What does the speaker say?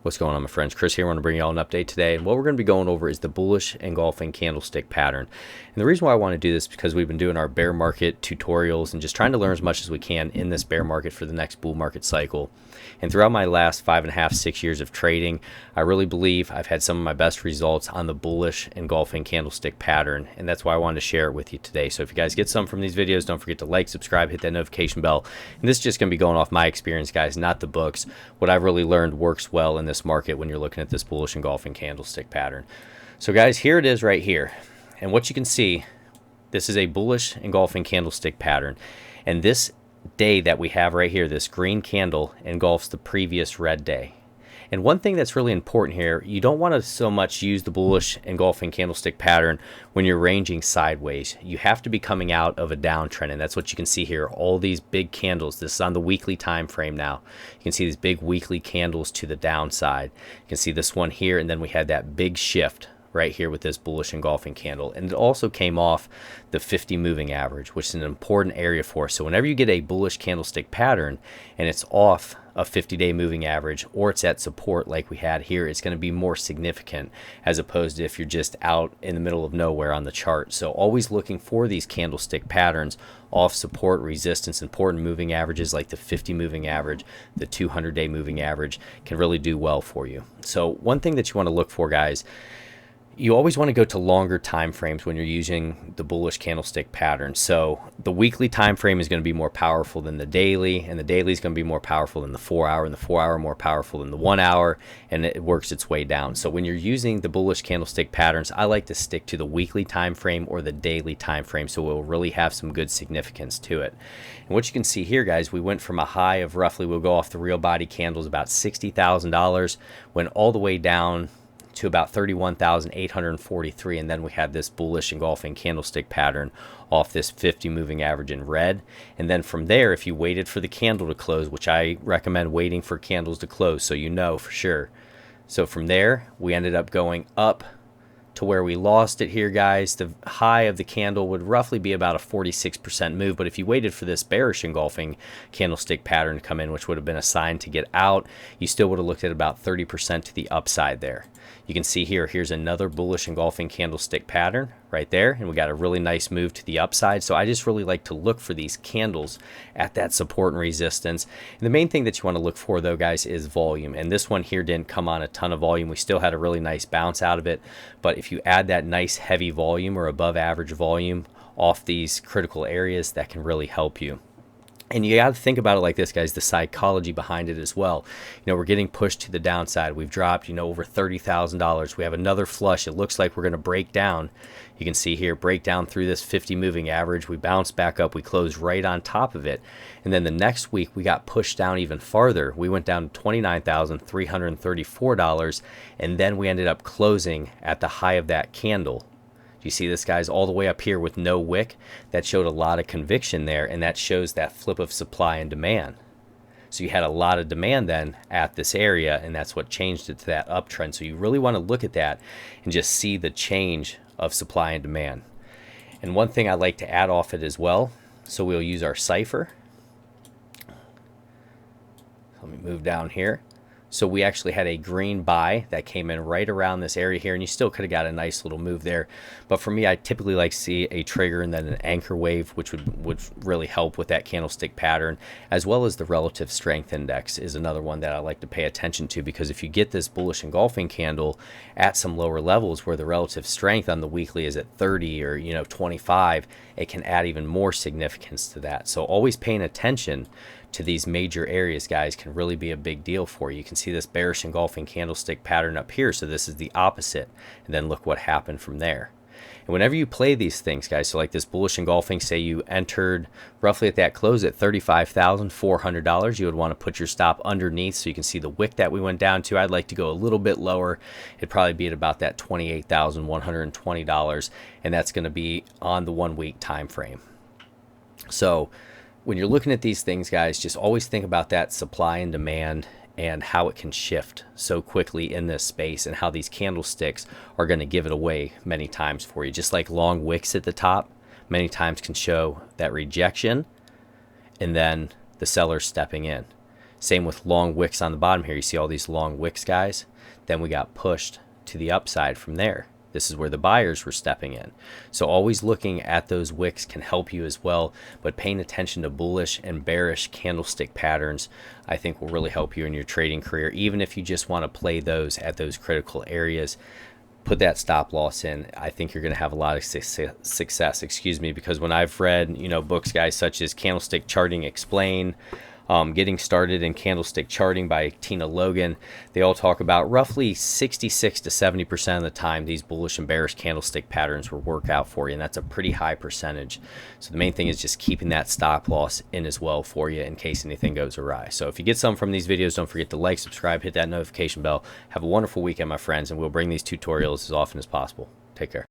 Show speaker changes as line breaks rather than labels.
What's going on, my friends? Chris here. I want to bring you all an update today. And what we're going to be going over is the bullish engulfing candlestick pattern. And the reason why I want to do this is because we've been doing our bear market tutorials and just trying to learn as much as we can in this bear market for the next bull market cycle. And throughout my last 5.5, 6 years of trading, I really believe I've had some of my best results on the bullish engulfing candlestick pattern. And that's why I wanted to share it with you today. So if you guys get some from these videos, don't forget to like, subscribe, hit that notification bell. And this is just going to be going off my experience, guys, not the books. What I've really learned works well in this market when you're looking at this bullish engulfing candlestick pattern. So guys, here it is right here. And what you can see, this is a bullish engulfing candlestick pattern. And this day that we have right here, this green candle engulfs the previous red day. And one thing that's really important here, you don't want to so much use the bullish engulfing candlestick pattern when you're ranging sideways. You have to be coming out of a downtrend, and that's what you can see here. All these big candles. This is on the weekly time frame now. You can see these big weekly candles to the downside. You can see this one here, and then we had that big shift right here with this bullish engulfing candle. And it also came off the 50 moving average, which is an important area for us. So whenever you get a bullish candlestick pattern and it's off a 50-day moving average, or it's at support like we had here, it's going to be more significant as opposed to if you're just out in the middle of nowhere on the chart. So always looking for these candlestick patterns off support, resistance, important moving averages like the 50 moving average, the 200-day moving average can really do well for you. So one thing that you want to look for, guys, you always want to go to longer time frames when you're using the bullish candlestick pattern. So the weekly time frame is going to be more powerful than the daily, and the daily is going to be more powerful than the 4 hour, and the 4 hour more powerful than the 1 hour, and it works its way down. So when you're using the bullish candlestick patterns, I like to stick to the weekly time frame or the daily time frame, so it will really have some good significance to it. And what you can see here, guys, we went from a high of roughly, we'll go off the real body candles, about $60,000, went all the way down to about 31,843, and then we had this bullish engulfing candlestick pattern off this 50 moving average in red. And then from there, if you waited for the candle to close, which I recommend waiting for candles to close so you know for sure. So from there, we ended up going up to where we lost it here, guys. The high of the candle would roughly be about a 46% move, but if you waited for this bearish engulfing candlestick pattern to come in, which would have been a sign to get out, you still would have looked at about 30% to the upside there. You can see here, here's another bullish engulfing candlestick pattern right there, and we got a really nice move to the upside. So I just really like to look for these candles at that support and resistance. And the main thing that you want to look for, though, guys, is volume. And this one here didn't come on a ton of volume. We still had a really nice bounce out of it, but if you add that nice heavy volume or above average volume off these critical areas, that can really help you. And you got to think about it like this, guys, the psychology behind it as well. You know, we're getting pushed to the downside. We've dropped, over $30,000. We have another flush. It looks like we're going to break down. You can see here, break down through this 50 moving average. We bounce back up. We close right on top of it. And then the next week, we got pushed down even farther. We went down to $29,334. And then we ended up closing at the high of that candle. You see this, guys, all the way up here with no wick? That showed a lot of conviction there, and that shows that flip of supply and demand. So you had a lot of demand then at this area, and that's what changed it to that uptrend. So you really want to look at that and just see the change of supply and demand. And one thing I like to add off it as well, so we'll use our cipher. Let me move down here. So we actually had a green buy that came in right around this area here, and you still could have got a nice little move there. But for me, I typically like to see a trigger and then an anchor wave, which would really help with that candlestick pattern, as well as the relative strength index is another one that I like to pay attention to, because if you get this bullish engulfing candle at some lower levels where the relative strength on the weekly is at 30 or 25, it can add even more significance to that. So always paying attention to these major areas, guys, can really be a big deal for you. You can see this bearish engulfing candlestick pattern up here, so this is the opposite, and then look what happened from there. And whenever you play these things, guys, so like this bullish engulfing, say you entered roughly at that close at $35,400, you would want to put your stop underneath so you can see the wick that we went down to. I'd like to go a little bit lower. It'd probably be at about that $28,120, and that's going to be on the 1 week time frame. So when you're looking at these things, guys, just always think about that supply and demand and how it can shift so quickly in this space, and how these candlesticks are going to give it away many times for you. Just like long wicks at the top many times can show that rejection and then the seller stepping in. Same with long wicks on the bottom here. You see all these long wicks, guys? Then we got pushed to the upside from there. This is where the buyers were stepping in. So always looking at those wicks can help you as well, but paying attention to bullish and bearish candlestick patterns, I think will really help you in your trading career. Even if you just want to play those at those critical areas, put that stop loss in. I think you're going to have a lot of success, because when I've read, books, guys, such as Candlestick Charting Explained, Getting Started in Candlestick Charting by Tina Logan, they all talk about roughly 66 to 70% of the time these bullish and bearish candlestick patterns will work out for you, and that's a pretty high percentage. So the main thing is just keeping that stop loss in as well for you in case anything goes awry. So if you get some from these videos, don't forget to like, subscribe, hit that notification bell. Have a wonderful weekend, my friends, and we'll bring these tutorials as often as possible. Take care.